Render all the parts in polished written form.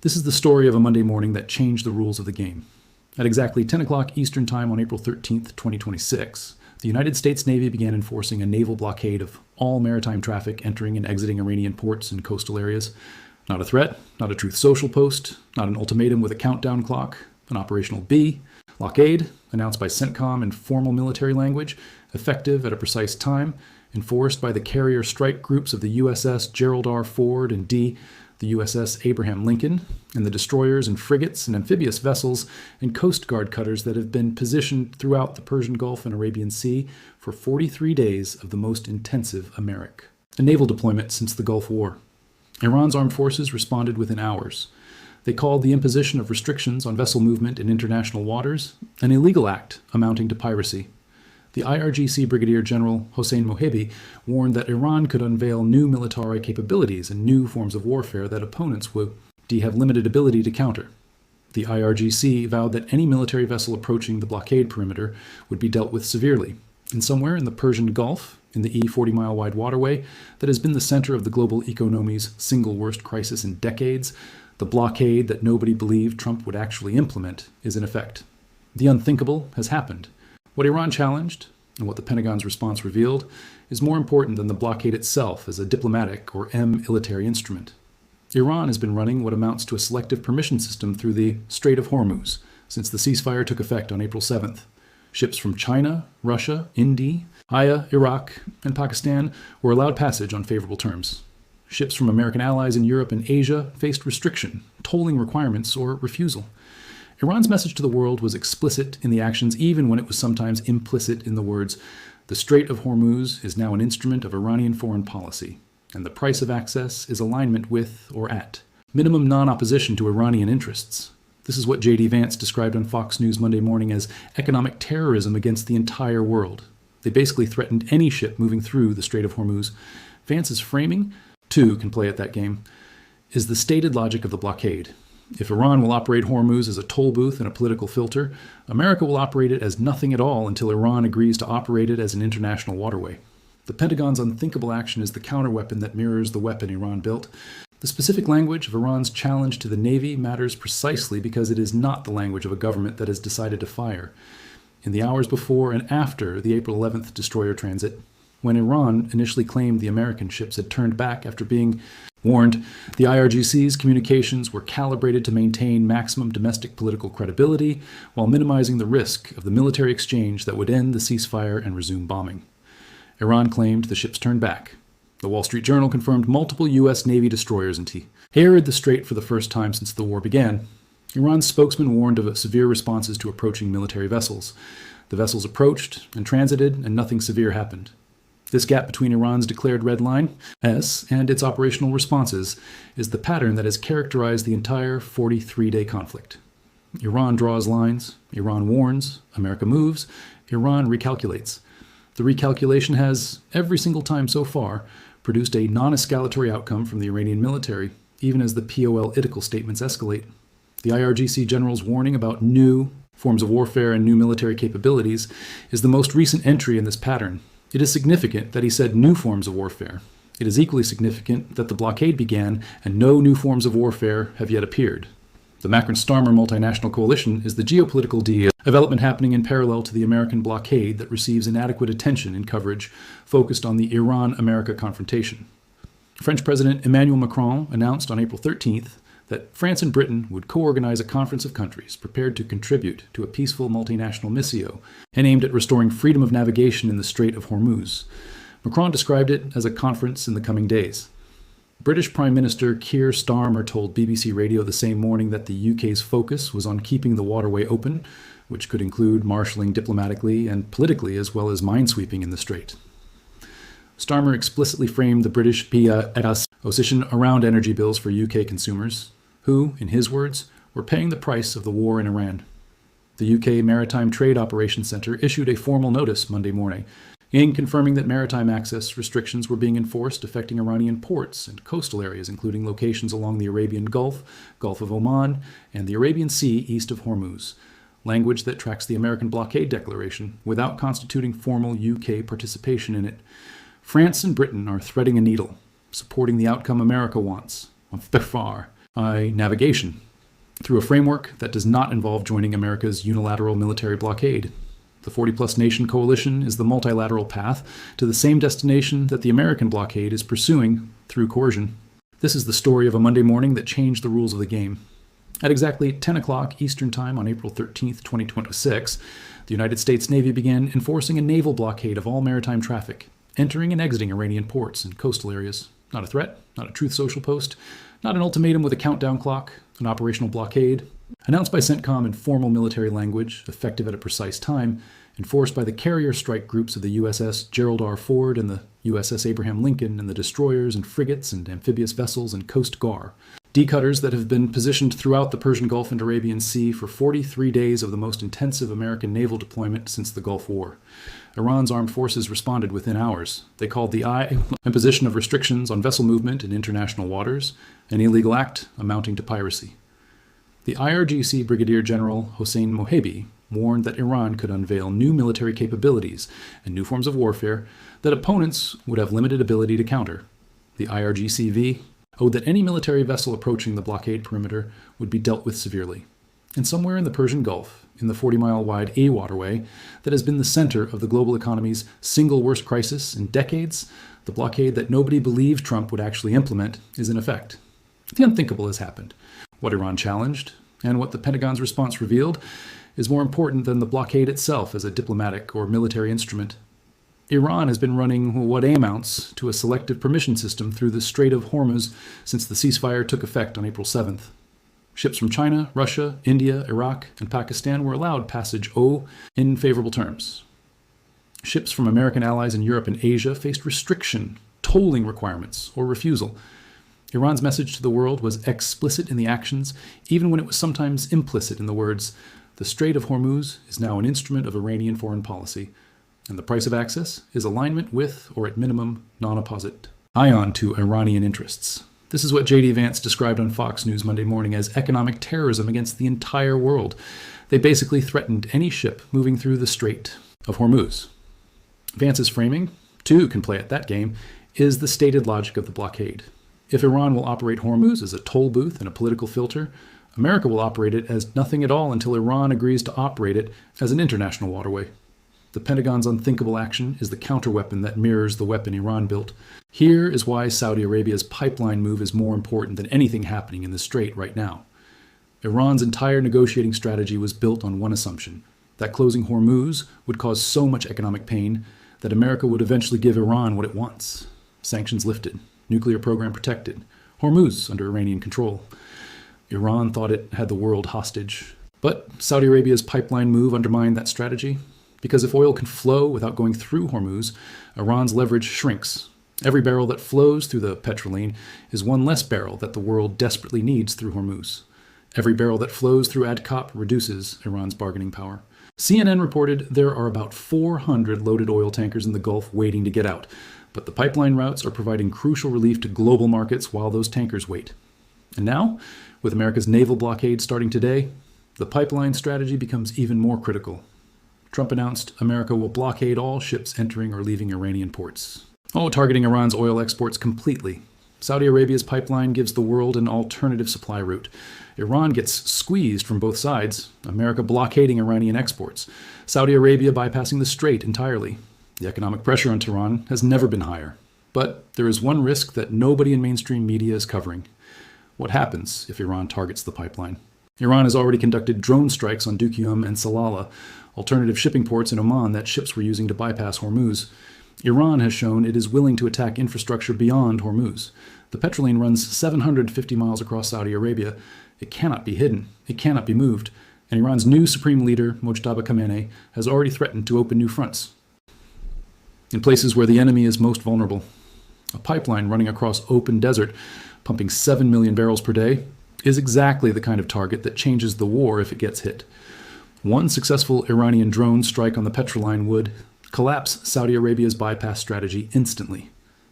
This is the story of a Monday morning that changed the rules of the game. At exactly 10 o'clock Eastern Time on April 13th, 2026, the United States Navy began enforcing a naval blockade of all maritime traffic entering and exiting Iranian ports and coastal areas. Not a threat, not a Truth Social post, not an ultimatum with a countdown clock, an operational B. Blockade, announced by CENTCOM in formal military language, effective at a precise time, enforced by the carrier strike groups of the USS Gerald R. Ford and the USS Abraham Lincoln, and the destroyers and frigates and amphibious vessels and Coast Guard cutters that have been positioned throughout the Persian Gulf and Arabian Sea for 43 days of the most intensive Americ, a naval deployment since the Gulf War. Iran's armed forces responded within hours. They called the imposition of restrictions on vessel movement in international waters an illegal act amounting to piracy. The IRGC Brigadier General Hossein Mohibi warned that Iran could unveil new military capabilities and new forms of warfare that opponents would have limited ability to counter. The IRGC vowed that any military vessel approaching the blockade perimeter would be dealt with severely. And somewhere in the Persian Gulf, in the 40-mile-wide waterway that has been the center of the global economy's single worst crisis in decades, the blockade that nobody believed Trump would actually implement is in effect. The unthinkable has happened. What Iran challenged, and what the Pentagon's response revealed, is more important than the blockade itself as a diplomatic or military instrument. Iran has been running what amounts to a selective permission system through the Strait of Hormuz since the ceasefire took effect on April 7th. Ships from China, Russia, India, Iraq, and Pakistan were allowed passage on favorable terms. Ships from American allies in Europe and Asia faced restriction, tolling requirements, or refusal. Iran's message to the world was explicit in the actions even when it was sometimes implicit in the words, "The Strait of Hormuz is now an instrument of Iranian foreign policy, and the price of access is alignment with or at minimum non-opposition to Iranian interests." This is what J.D. Vance described on Fox News Monday morning as economic terrorism against the entire world. They basically threatened any ship moving through the Strait of Hormuz. Vance's framing, too, can play at that game, is the stated logic of the blockade. If Iran will operate Hormuz as a toll booth and a political filter, America will operate it as nothing at all until Iran agrees to operate it as an international waterway. The Pentagon's unthinkable action is the counterweapon that mirrors the weapon Iran built. The specific language of Iran's challenge to the Navy matters precisely because it is not the language of a government that has decided to fire. In the hours before and after the April 11th destroyer transit, when Iran initially claimed the American ships had turned back after being warned, the IRGC's communications were calibrated to maintain maximum domestic political credibility while minimizing the risk of the military exchange that would end the ceasefire and resume bombing. Iran claimed the ships turned back. The Wall Street Journal confirmed multiple U.S. Navy destroyers harried the strait for the first time since the war began. Iran's spokesman warned of severe responses to approaching military vessels. The vessels approached and transited, and nothing severe happened. This gap between Iran's declared red line, S, and its operational responses is the pattern that has characterized the entire 43-day conflict. Iran draws lines, Iran warns, America moves, Iran recalculates. The recalculation has, every single time so far, produced a non-escalatory outcome from the Iranian military, even as the political statements escalate. The IRGC general's warning about new forms of warfare and new military capabilities is the most recent entry in this pattern. It is significant that he said new forms of warfare. It is equally significant that the blockade began and no new forms of warfare have yet appeared. The Macron-Starmer multinational coalition is the geopolitical development happening in parallel to the American blockade that receives inadequate attention and coverage focused on the Iran-America confrontation. French President Emmanuel Macron announced on April 13th that France and Britain would co-organize a conference of countries prepared to contribute to a peaceful multinational missio and aimed at restoring freedom of navigation in the Strait of Hormuz. Macron described it as a conference in the coming days. British Prime Minister Keir Starmer told BBC Radio the same morning that the UK's focus was on keeping the waterway open, which could include marshalling diplomatically and politically as well as minesweeping in the strait. Starmer explicitly framed the British position around energy bills for UK consumers, who, in his words, were paying the price of the war in Iran. The UK Maritime Trade Operations Centre issued a formal notice Monday morning, confirming that maritime access restrictions were being enforced affecting Iranian ports and coastal areas, including locations along the Arabian Gulf, Gulf of Oman, and the Arabian Sea east of Hormuz, language that tracks the American blockade declaration without constituting formal UK participation in it. France and Britain are threading a needle, supporting the outcome America wants, by far, by navigation, through a framework that does not involve joining America's unilateral military blockade. The 40-plus nation coalition is the multilateral path to the same destination that the American blockade is pursuing through coercion. This is the story of a Monday morning that changed the rules of the game. At exactly 10 o'clock Eastern Time on April 13th, 2026, the United States Navy began enforcing a naval blockade of all maritime traffic, entering and exiting Iranian ports and coastal areas. Not a threat, not a Truth Social post, not an ultimatum with a countdown clock, an operational blockade, announced by CENTCOM in formal military language, effective at a precise time, enforced by the carrier strike groups of the USS Gerald R. Ford and the USS Abraham Lincoln and the destroyers and frigates and amphibious vessels and Coast Guard. D-cutters that have been positioned throughout the Persian Gulf and Arabian Sea for 43 days of the most intensive American naval deployment since the Gulf War. Iran's armed forces responded within hours. They called the imposition of restrictions on vessel movement in international waters an illegal act amounting to piracy. The IRGC Brigadier General Hossein Mohebi warned that Iran could unveil new military capabilities and new forms of warfare that opponents would have limited ability to counter. The IRGCV owed that any military vessel approaching the blockade perimeter would be dealt with severely. And somewhere in the Persian Gulf, in the 40-mile-wide A waterway that has been the center of the global economy's single worst crisis in decades, the blockade that nobody believed Trump would actually implement is in effect. The unthinkable has happened. What Iran challenged, and what the Pentagon's response revealed, is more important than the blockade itself as a diplomatic or military instrument. Iran has been running what amounts to a selective permission system through the Strait of Hormuz since the ceasefire took effect on April 7th. Ships from China, Russia, India, Iraq, and Pakistan were allowed passage in favorable terms. Ships from American allies in Europe and Asia faced restriction, tolling requirements, or refusal. Iran's message to the world was explicit in the actions, even when it was sometimes implicit in the words, "The Strait of Hormuz is now an instrument of Iranian foreign policy, and the price of access is alignment with, or at minimum, non-opposite ion to Iranian interests." This is what J.D. Vance described on Fox News Monday morning as economic terrorism against the entire world. They basically threatened any ship moving through the Strait of Hormuz. Vance's framing, too, can play at that game, is the stated logic of the blockade. If Iran will operate Hormuz as a toll booth and a political filter, America will operate it as nothing at all until Iran agrees to operate it as an international waterway. The Pentagon's unthinkable action is the counterweapon that mirrors the weapon Iran built. Here is why Saudi Arabia's pipeline move is more important than anything happening in the Strait right now. Iran's entire negotiating strategy was built on one assumption, that closing Hormuz would cause so much economic pain that America would eventually give Iran what it wants. Sanctions lifted, nuclear program protected, Hormuz under Iranian control. Iran thought it had the world hostage. But Saudi Arabia's pipeline move undermined that strategy. Because if oil can flow without going through Hormuz, Iran's leverage shrinks. Every barrel that flows through the petrol lane is one less barrel that the world desperately needs through Hormuz. Every barrel that flows through ADCOP reduces Iran's bargaining power. CNN reported there are about 400 loaded oil tankers in the Gulf waiting to get out, but the pipeline routes are providing crucial relief to global markets while those tankers wait. And now, with America's naval blockade starting today, the pipeline strategy becomes even more critical. Trump announced America will blockade all ships entering or leaving Iranian ports. Targeting Iran's oil exports completely. Saudi Arabia's pipeline gives the world an alternative supply route. Iran gets squeezed from both sides, America blockading Iranian exports, Saudi Arabia bypassing the Strait entirely. The economic pressure on Tehran has never been higher. But there is one risk that nobody in mainstream media is covering. What happens if Iran targets the pipeline? Iran has already conducted drone strikes on Duqm and Salalah, alternative shipping ports in Oman that ships were using to bypass Hormuz. Iran has shown it is willing to attack infrastructure beyond Hormuz. The petrol lane runs 750 miles across Saudi Arabia. It cannot be hidden. It cannot be moved. And Iran's new supreme leader, Mojtaba Khamenei, has already threatened to open new fronts in places where the enemy is most vulnerable. A pipeline running across open desert, pumping 7 million barrels per day, is exactly the kind of target that changes the war if it gets hit. One successful Iranian drone strike on the petrol line would collapse Saudi Arabia's bypass strategy instantly,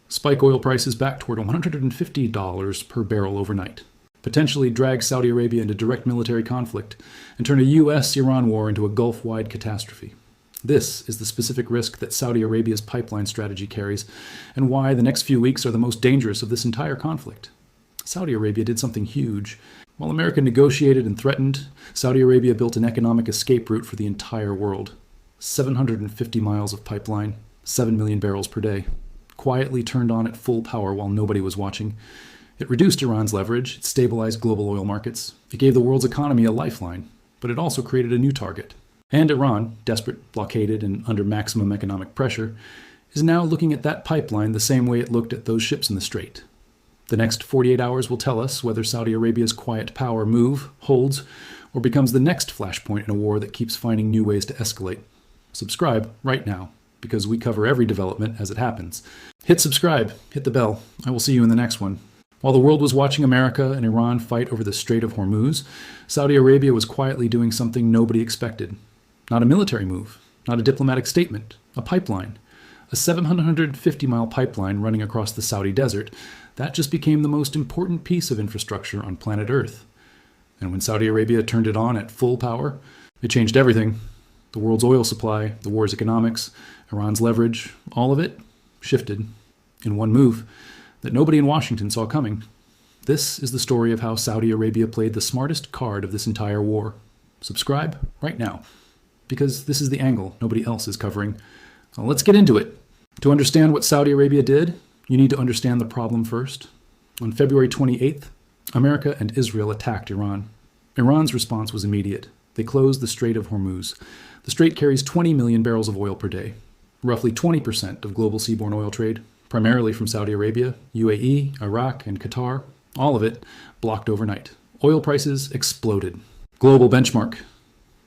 spike oil prices back toward $150 per barrel overnight, potentially drag Saudi Arabia into direct military conflict, and turn a U.S.-Iran war into a Gulf-wide catastrophe. This is the specific risk that Saudi Arabia's pipeline strategy carries, and why the next few weeks are the most dangerous of this entire conflict. Saudi Arabia did something huge. While America negotiated and threatened, Saudi Arabia built an economic escape route for the entire world. 750 miles of pipeline, 7 million barrels per day. Quietly turned on at full power while nobody was watching. It reduced Iran's leverage, it stabilized global oil markets, it gave the world's economy a lifeline, but it also created a new target. And Iran, desperate, blockaded, and under maximum economic pressure, is now looking at that pipeline the same way it looked at those ships in the Strait. The next 48 hours will tell us whether Saudi Arabia's quiet power move, holds, or becomes the next flashpoint in a war that keeps finding new ways to escalate. Subscribe right now, because we cover every development as it happens. Hit subscribe, hit the bell. I will see you in the next one. While the world was watching America and Iran fight over the Strait of Hormuz, Saudi Arabia was quietly doing something nobody expected. Not a military move, not a diplomatic statement, a pipeline. A 750-mile pipeline running across the Saudi desert, that just became the most important piece of infrastructure on planet Earth. And when Saudi Arabia turned it on at full power, it changed everything. The world's oil supply, the war's economics, Iran's leverage, all of it shifted in one move that nobody in Washington saw coming. This is the story of how Saudi Arabia played the smartest card of this entire war. Subscribe right now, because this is the angle nobody else is covering. Well, let's get into it. To understand what Saudi Arabia did, you need to understand the problem first. On February 28th, America and Israel attacked Iran. Iran's response was immediate. They closed the Strait of Hormuz. The strait carries 20 million barrels of oil per day, roughly 20% of global seaborne oil trade, primarily from Saudi Arabia, UAE, Iraq, and Qatar. All of it blocked overnight. Oil prices exploded. Global benchmark.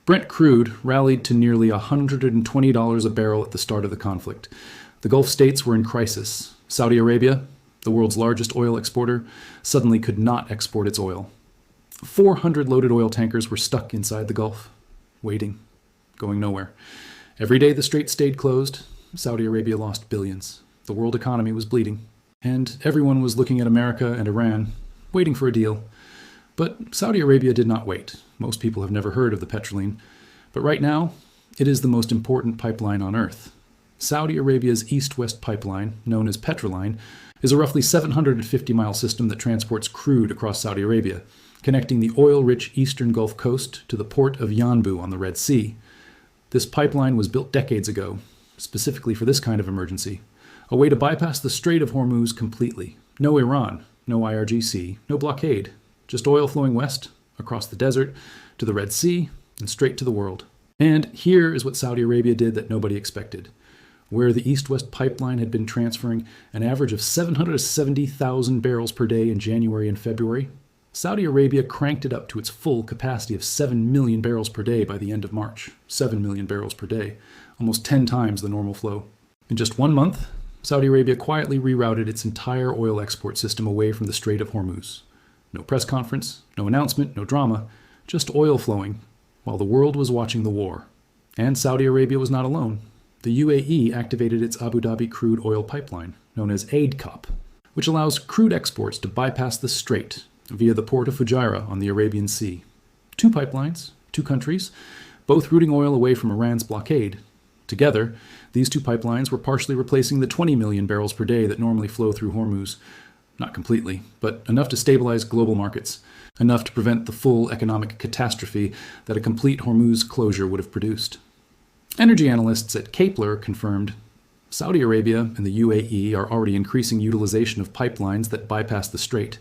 Brent crude rallied to nearly $120 a barrel at the start of the conflict. The Gulf states were in crisis. Saudi Arabia, the world's largest oil exporter, suddenly could not export its oil. 400 loaded oil tankers were stuck inside the Gulf, waiting, going nowhere. Every day the strait stayed closed, Saudi Arabia lost billions. The world economy was bleeding, and everyone was looking at America and Iran, waiting for a deal. But Saudi Arabia did not wait. Most people have never heard of the Petroline, but right now, it is the most important pipeline on Earth. Saudi Arabia's east-west pipeline, known as Petroline, is a roughly 750-mile system that transports crude across Saudi Arabia, connecting the oil-rich eastern Gulf Coast to the port of Yanbu on the Red Sea. This pipeline was built decades ago, specifically for this kind of emergency, a way to bypass the Strait of Hormuz completely. No Iran, no IRGC, no blockade, just oil flowing west, across the desert, to the Red Sea, and straight to the world. And here is what Saudi Arabia did that nobody expected. Where the east-west pipeline had been transferring an average of 770,000 barrels per day in January and February, Saudi Arabia cranked it up to its full capacity of 7 million barrels per day by the end of March. 7 million barrels per day, almost 10 times the normal flow. In just 1 month, Saudi Arabia quietly rerouted its entire oil export system away from the Strait of Hormuz. No press conference, no announcement, no drama, just oil flowing, while the world was watching the war. And Saudi Arabia was not alone. The UAE activated its Abu Dhabi crude oil pipeline, known as AIDCOP, which allows crude exports to bypass the strait via the port of Fujairah on the Arabian Sea. 2 pipelines, 2 countries, both routing oil away from Iran's blockade. Together, these 2 pipelines were partially replacing the 20 million barrels per day that normally flow through Hormuz. Not completely, but enough to stabilize global markets, enough to prevent the full economic catastrophe that a complete Hormuz closure would have produced. Energy analysts at Kepler confirmed Saudi Arabia and the UAE are already increasing utilization of pipelines that bypass the strait.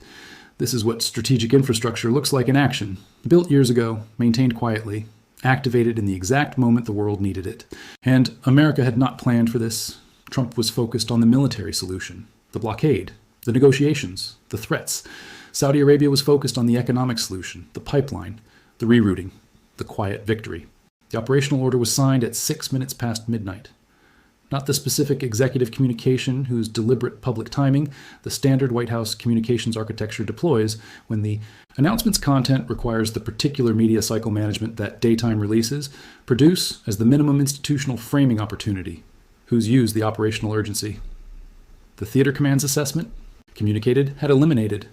This is what strategic infrastructure looks like in action. Built years ago, maintained quietly, activated in the exact moment the world needed it. And America had not planned for this. Trump was focused on the military solution, the blockade, the negotiations, the threats. Saudi Arabia was focused on the economic solution, the pipeline, the rerouting, the quiet victory. The operational order was signed at 6 minutes past midnight. Not the specific executive communication whose deliberate public timing the standard White House communications architecture deploys when the announcement's content requires the particular media cycle management that daytime releases produce as the minimum institutional framing opportunity, whose use the operational urgency. The theater command's assessment, communicated, had eliminated.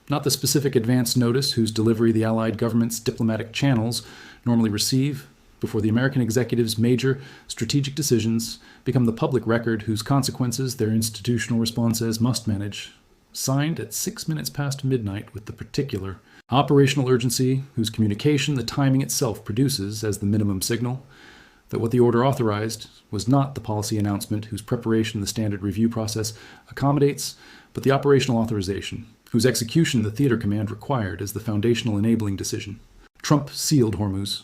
Not the specific advance notice whose delivery the Allied government's diplomatic channels normally receive before the American executive's major strategic decisions become the public record whose consequences their institutional responses must manage. signed at 6 minutes past midnight with the particular operational urgency whose communication the timing itself produces as the minimum signal, that what the order authorized was not the policy announcement whose preparation the standard review process accommodates, but the operational authorization, whose execution the theater command required as the foundational enabling decision. Trump sealed Hormuz.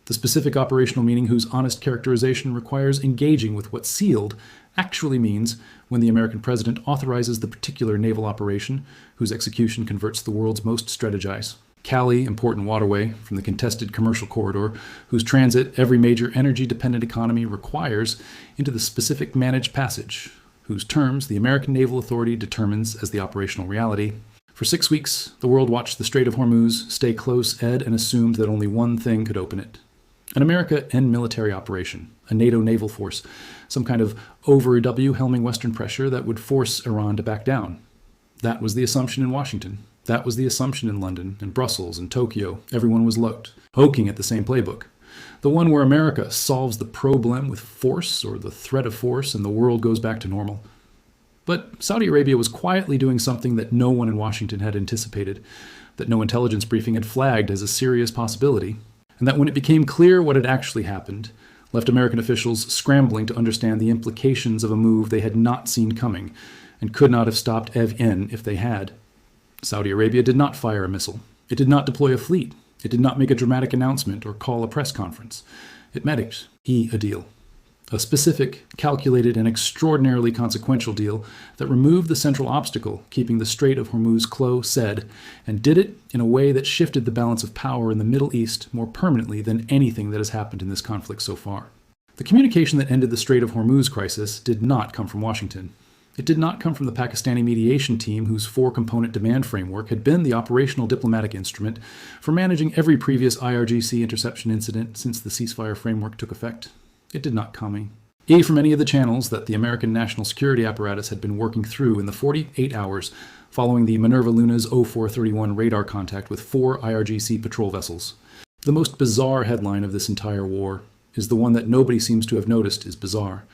The specific operational meaning whose honest characterization requires engaging with what sealed actually means when the American president authorizes the particular naval operation whose execution converts the world's most strategized Cali important waterway from the contested commercial corridor whose transit every major energy-dependent economy requires into the specific managed passage, whose terms the American Naval Authority determines as the operational reality. For 6 weeks, the world watched the Strait of Hormuz stay close-ed and assumed that only one thing could open it. An America-end military operation, a NATO naval force, some kind of over-W helming Western pressure that would force Iran to back down. That was the assumption in Washington. That was the assumption in London, and Brussels, and Tokyo. Everyone was poking at the same playbook. The one where America solves the problem with force or the threat of force and the world goes back to normal. But Saudi Arabia was quietly doing something that no one in Washington had anticipated, that no intelligence briefing had flagged as a serious possibility, and that when it became clear what had actually happened, left American officials scrambling to understand the implications of a move they had not seen coming and could not have stopped EV-N if they had. Saudi Arabia did not fire a missile. It did not deploy a fleet. It did not make a dramatic announcement or call a press conference. It met a deal. A specific, calculated, and extraordinarily consequential deal that removed the central obstacle keeping the Strait of Hormuz close-ed, and did it in a way that shifted the balance of power in the Middle East more permanently than anything that has happened in this conflict so far. The communication that ended the Strait of Hormuz crisis did not come from Washington. It did not come from the Pakistani mediation team whose four-component demand framework had been the operational diplomatic instrument for managing every previous IRGC interception incident since the ceasefire framework took effect. It did not come from any of the channels that the American national security apparatus had been working through in the 48 hours following the Minerva Luna's 0431 radar contact with 4 IRGC patrol vessels. The most bizarre headline of this entire war is the one that nobody seems to have noticed is bizarre.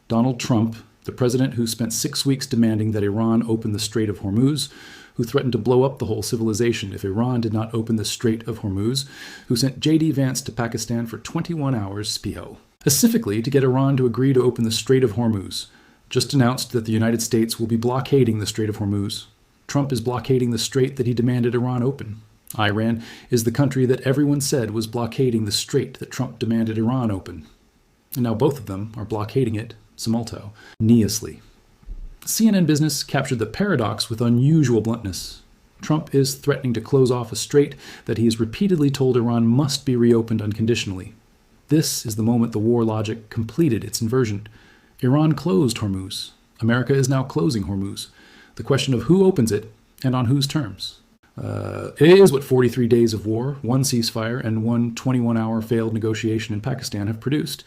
Donald Trump, the president who spent 6 weeks demanding that Iran open the Strait of Hormuz, who threatened to blow up the whole civilization if Iran did not open the Strait of Hormuz, who sent J.D. Vance to Pakistan for 21 hours specifically to get Iran to agree to open the Strait of Hormuz, just announced that the United States will be blockading the Strait of Hormuz. Trump is blockading the strait that he demanded Iran open. Iran is the country that everyone said was blockading the strait that Trump demanded Iran open. And now both of them are blockading it simultaneously. CNN Business captured the paradox with unusual bluntness. Trump is threatening to close off a strait that he has repeatedly told Iran must be reopened unconditionally. This is the moment the war logic completed its inversion. Iran closed Hormuz. America is now closing Hormuz. The question of who opens it and on whose terms. It is what 43 days of war, one ceasefire, and one 21-hour failed negotiation in Pakistan have produced.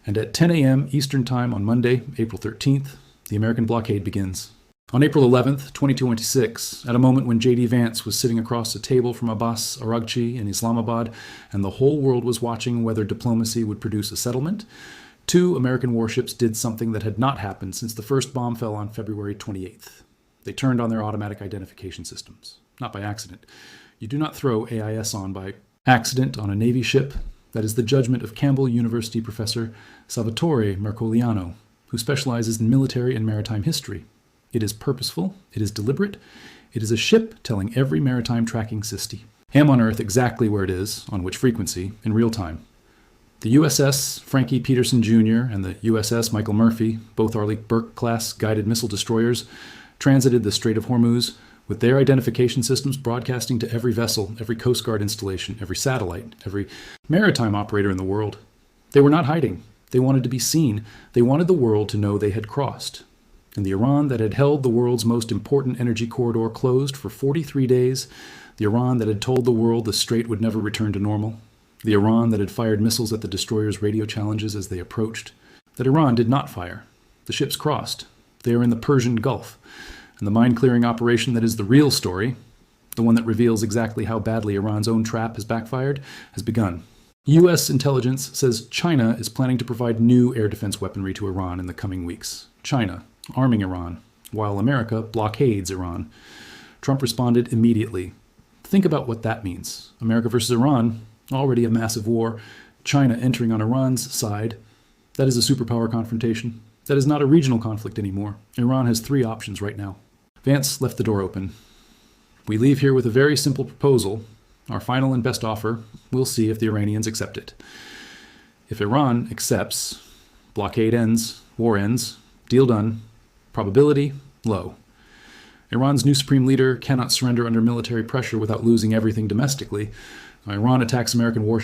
And at 10 a.m. Eastern Time on Monday, April 13th, the American blockade begins. On April 11th, 2026, at a moment when J.D. Vance was sitting across a table from Abbas Araghchi in Islamabad, and the whole world was watching whether diplomacy would produce a settlement, 2 American warships did something that had not happened since the first bomb fell on February 28th. They turned on their automatic identification systems. Not by accident. You do not throw AIS on by accident on a Navy ship. That is the judgment of Campbell University professor Salvatore Mercoliano, who specializes in military and maritime history. It is purposeful, it is deliberate, it is a ship telling every maritime tracking system on Earth exactly where it is, on which frequency, in real time. The USS Frankie Peterson Jr. and the USS Michael Murphy, both Arleigh Burke-class guided missile destroyers, transited the Strait of Hormuz with their identification systems broadcasting to every vessel, every Coast Guard installation, every satellite, every maritime operator in the world. They were not hiding. They wanted to be seen. They wanted the world to know they had crossed. And the Iran that had held the world's most important energy corridor closed for 43 days, the Iran that had told the world the strait would never return to normal, the Iran that had fired missiles at the destroyers' radio challenges as they approached, that Iran did not fire. The ships crossed. They are in the Persian Gulf. And the mine-clearing operation that is the real story, the one that reveals exactly how badly Iran's own trap has backfired, has begun. U.S. intelligence says China is planning to provide new air defense weaponry to Iran in the coming weeks. China, arming Iran. while America blockades Iran. Trump responded immediately. Think about what that means. America versus Iran, already a massive war. China entering on Iran's side. That is a superpower confrontation. That is not a regional conflict anymore. Iran has 3 options right now. Vance left the door open. We leave here with a very simple proposal. Our final and best offer. We'll see if the Iranians accept it. If Iran accepts, blockade ends, war ends, deal done, probability low. Iran's new supreme leader cannot surrender under military pressure without losing everything domestically. Iran attacks American warships